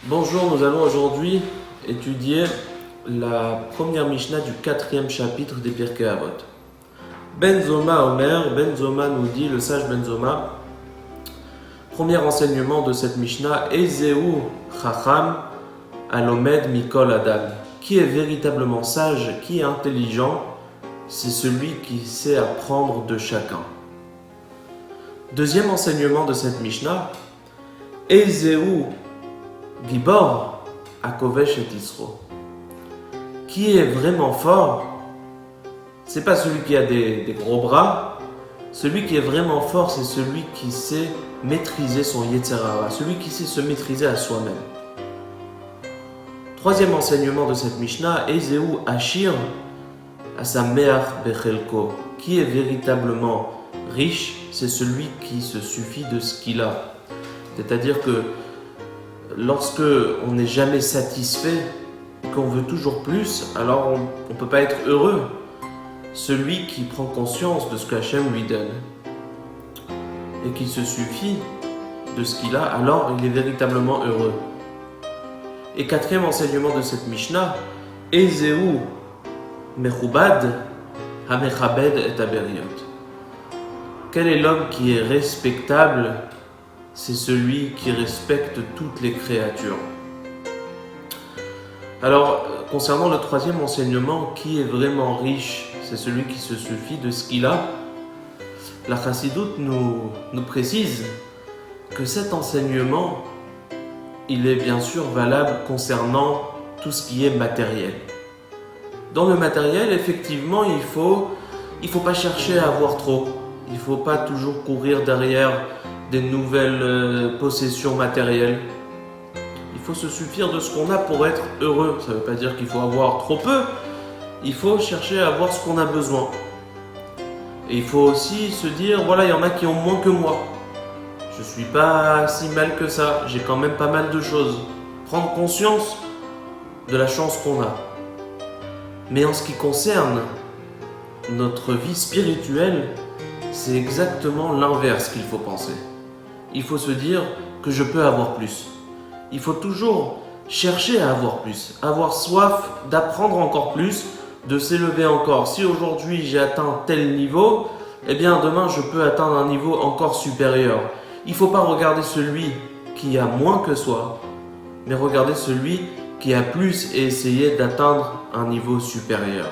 Bonjour, nous allons aujourd'hui étudier la première Mishnah du 4e chapitre des Pirkei Avot. Ben Zoma Omer, Ben Zoma nous dit, le sage Ben Zoma, premier enseignement de cette Mishnah, Ezeu Chacham Alomed Mikol Adam. Qui est véritablement sage, qui est intelligent, c'est celui qui sait apprendre de chacun. Deuxième enseignement de cette Mishnah, Ezeu Gibor Akovesh et Isro. Qui est vraiment fort, c'est pas celui qui a des gros bras. Celui qui est vraiment fort, c'est celui qui sait maîtriser son Yetzer Hara, celui qui sait se maîtriser à soi-même. Troisième enseignement de cette Mishnah, Ezeu Ashir Asameach Bechelko. Qui est véritablement riche, c'est celui qui se suffit de ce qu'il a. C'est-à-dire que lorsque on n'est jamais satisfait, qu'on veut toujours plus, alors on ne peut pas être heureux. Celui qui prend conscience de ce qu'Hachem lui donne et qui se suffit de ce qu'il a, alors il est véritablement heureux. Et quatrième enseignement de cette Mishnah, Ezeu Mechubad Hamechabed et Aberiot. Quel est l'homme qui est respectable? C'est celui qui respecte toutes les créatures. Alors, concernant le troisième enseignement, qui est vraiment riche? C'est celui qui se suffit de ce qu'il a. La Chassidoute nous précise que cet enseignement, il est bien sûr valable concernant tout ce qui est matériel. Dans le matériel, effectivement, il faut pas chercher à avoir trop. Il ne faut pas toujours courir derrière des nouvelles possessions matérielles. Il faut se suffire de ce qu'on a pour être heureux. Ça ne veut pas dire qu'il faut avoir trop peu. Il faut chercher à avoir ce qu'on a besoin. Et il faut aussi se dire, voilà, il y en a qui ont moins que moi. Je ne suis pas si mal que ça. J'ai quand même pas mal de choses. Prendre conscience de la chance qu'on a. Mais en ce qui concerne notre vie spirituelle, c'est exactement l'inverse qu'il faut penser. Il faut se dire que je peux avoir plus. Il faut toujours chercher à avoir plus, avoir soif d'apprendre encore plus, de s'élever encore. Si aujourd'hui j'ai atteint tel niveau, eh bien demain je peux atteindre un niveau encore supérieur. Il ne faut pas regarder celui qui a moins que soi, mais regarder celui qui a plus et essayer d'atteindre un niveau supérieur.